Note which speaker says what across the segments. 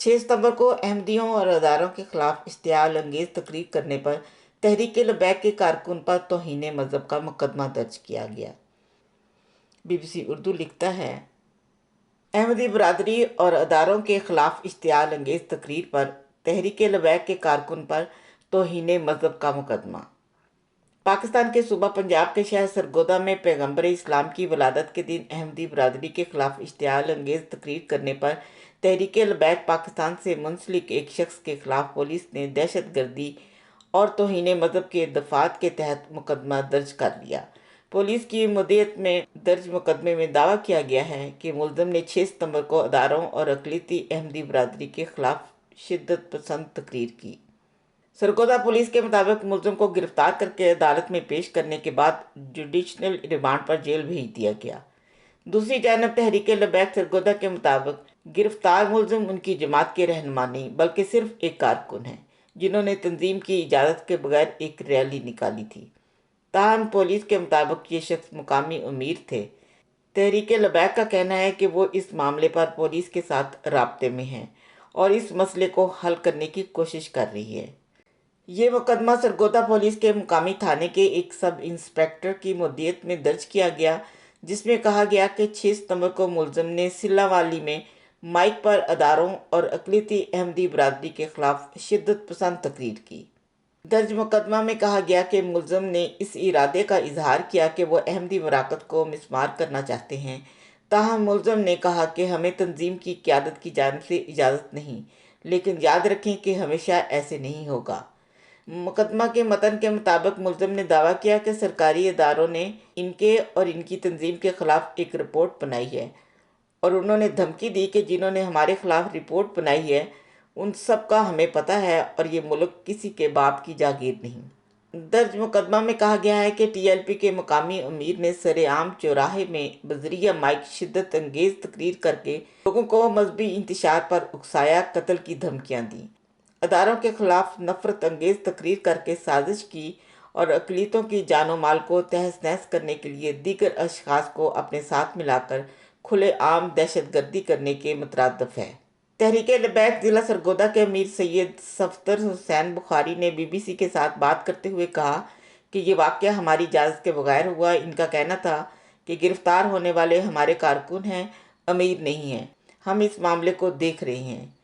Speaker 1: 6 सितंबर को अहमदियों और अदारों के खिलाफ इश्तियाल अंगेज तकरीर करने पर तहरीक लबैक के कारकुन पर तौहीन मज़हब का मुकदमा दर्ज किया गया। BBC उर्दू लिखता है, अहमदी बरादरी और अदारों के खिलाफ इश्तियाल अंगेज तकरीर पर तहरीक लबैक के कारकुन पर तौहीन मज़हब का मुकदमा। पाकिस्तान के सूबा पंजाब के शहर सरगोदा में पैगम्बर इस्लाम की वलादत के दिन अहमदी बरादरी के खिलाफ इश्तियाल अंगेज तकरीर करने पर तहरीक लबैक पाकिस्तान से मुंसलिक एक शख्स के खिलाफ पुलिस ने दहशत गर्दी और तौहीन मज़हब के दफ़ात के तहत मुकदमा दर्ज कर लिया। पुलिस की मुद्दत में दर्ज मुकदमे में दावा किया गया है कि मुलज़म ने 6 सितंबर को अदारों और अक़लियती अहमदी बरादरी के खिलाफ शिद्दत पसंद तकरीर की। सरगोदा पुलिस के मुताबिक मुलज़म को गिरफ्तार करके अदालत में पेश करने के बाद जुडिशनल रिमांड पर जेल भेज दिया गया। दूसरी जानब तहरीक लबैक सरगोदा के मुताबिक गिरफ्तार मुलज़म उनकी जमात के रहनुमा नहीं बल्कि सिर्फ एक कारकुन है जिन्होंने तंजीम की इजाज़त के बगैर एक रैली निकाली थी। ताहम पुलिस के मुताबिक ये शख्स मुकामी अमीर थे। तहरीक लबैक का कहना है कि वो इस मामले पर पुलिस के साथ राब्ते में हैं और इस मसले को हल करने की कोशिश कर रही है। ये मुकदमा सरगोदा पुलिस के मुकामी थाने के एक सब इंस्पेक्टर की मुद्दत में दर्ज किया गया, जिसमें कहा गया कि 6 सितंबर को मुलज़म ने सिल्लावाली में माइक पर अदारों और अक़लियती अहमदी बरादरी के खिलाफ शिद्दत पसंद तकरीर की। दर्ज मुकदमा में कहा गया कि मुलज़म ने इस इरादे का इजहार किया कि वो अहमदी वराकत को मिसमार करना चाहते हैं। ताहम मुलज़म ने कहा कि हमें तंजीम की क़यादत की जानिब से इजाज़त नहीं, लेकिन याद रखें कि हमेशा ऐसे नहीं होगा। मुकदमा के मतन के मुताबिक मुलज़म ने दावा किया कि सरकारी इदारों ने इनके और इनकी तंजीम के खिलाफ एक रिपोर्ट बनाई है और उन्होंने धमकी दी कि जिन्होंने हमारे खिलाफ रिपोर्ट बनाई है उन सब का हमें पता है और ये मुल्क किसी के बाप की जागीर नहीं। दर्ज मुकदमा में कहा गया है कि TLP के मुकामी अमीर ने सरेआम चौराहे में बजरिया माइक शिद्दत अंगेज तकरीर करके लोगों को मजहबी इंतशार पर उकसाया, कत्ल की धमकियाँ दी, अदारों के खिलाफ नफरत अंगेज तकरीर करके साजिश की और अक़लियतों की जानो माल को तहस नहस करने के लिए दीगर अशखास को अपने साथ मिलाकर खुले आम दहशत गर्दी करने के मुतरादिफ है। तहरीक लबैक ज़िला सरगोदा के अमीर सैयद सफदर हुसैन बुखारी ने BBC के साथ बात करते हुए कहा कि ये वाक़या हमारी इजाज़त के बगैर हुआ। इनका कहना था कि गिरफ्तार होने वाले हमारे कारकुन हैं, अमीर नहीं हैं। हम इस मामले को देख रहे हैं।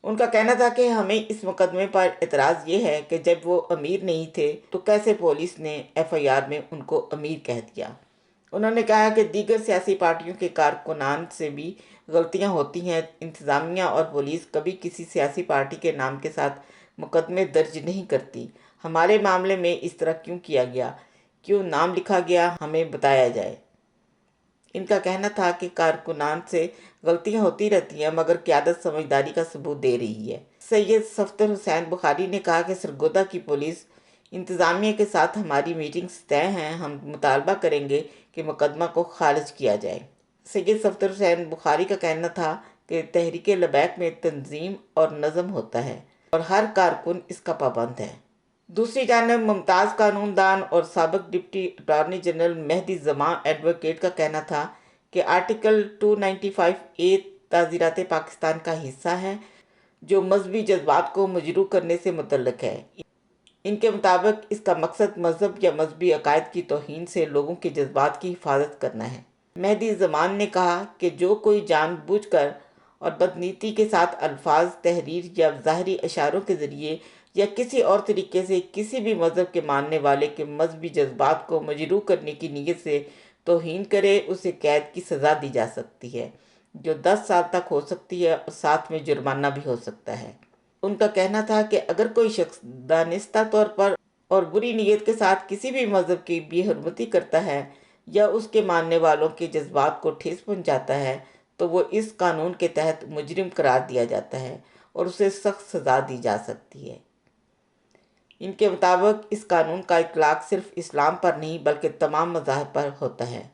Speaker 1: उनका कहना था कि हमें इस मुकदमे पर एतराज़ ये है कि जब वो अमीर नहीं थे तो कैसे पुलिस ने FIR में उनको अमीर कह दिया। उन्होंने कहा कि दीगर सियासी पार्टियों के कारकुनान से भी गलतियां होती हैं। इंतज़ामिया और पुलिस कभी किसी सियासी पार्टी के नाम के साथ मुकदमे दर्ज नहीं करती। हमारे मामले में इस तरह क्यों किया गया, क्यों नाम लिखा गया, हमें बताया जाए। इनका कहना था कि कारकुनान से गलतियां होती रहती हैं मगर क़यादत समझदारी का सबूत दे रही है। सैयद सफदर हुसैन बुखारी ने कहा कि सरगोदा की पुलिस इंतज़ामिया के साथ हमारी मीटिंग्स तय हैं। हम मुतालबा करेंगे कि मुकदमा को खारिज किया जाए। सैयद सफदर हुसैन बुखारी का कहना था कि तहरीक लबैक में तंजीम और नज़म होता है और हर कारकुन इसका पाबंद है। दूसरी जानब मुमताज़ कानूनदान और साबिक़ डिप्टी अटॉर्नी जनरल मेहदी ज़मान एडवोकेट का कहना था कि आर्टिकल 295A ताज़ीरात पाकिस्तान का हिस्सा है जो मजहबी जज्बात को मजरू करने से मुतल्लिक़ है। इनके मुताबिक इसका मकसद मज़हब या मजहबी अकायद की तौहीन से लोगों के जज्बात की हिफाजत करना है। मेहदी ज़मान ने कहा कि जो कोई जानबूझकर और बदनीति के साथ अल्फाज, तहरीर या ज़ाहरी इशारों के ज़रिए या किसी और तरीके से किसी भी मज़हब के मानने वाले के मजहबी जज्बात को मजरू करने की नीयत से तौहीन करे, उसे कैद की सज़ा दी जा सकती है जो 10 साल तक हो सकती है और साथ में जुर्माना भी हो सकता है। उनका कहना था कि अगर कोई शख्स दानिस्ता तौर पर और बुरी नीयत के साथ किसी भी मज़हब की बेहुरमती करता है या उसके मानने वालों के जज्बात को ठेस पहुंचाता है तो वो इस कानून के तहत मुजरिम करार दिया जाता है और उसे सख्त सज़ा दी जा सकती है। इनके मुताबिक इस कानून का इतलाक़ सिर्फ इस्लाम पर नहीं बल्कि तमाम मज़ाहिब पर होता है।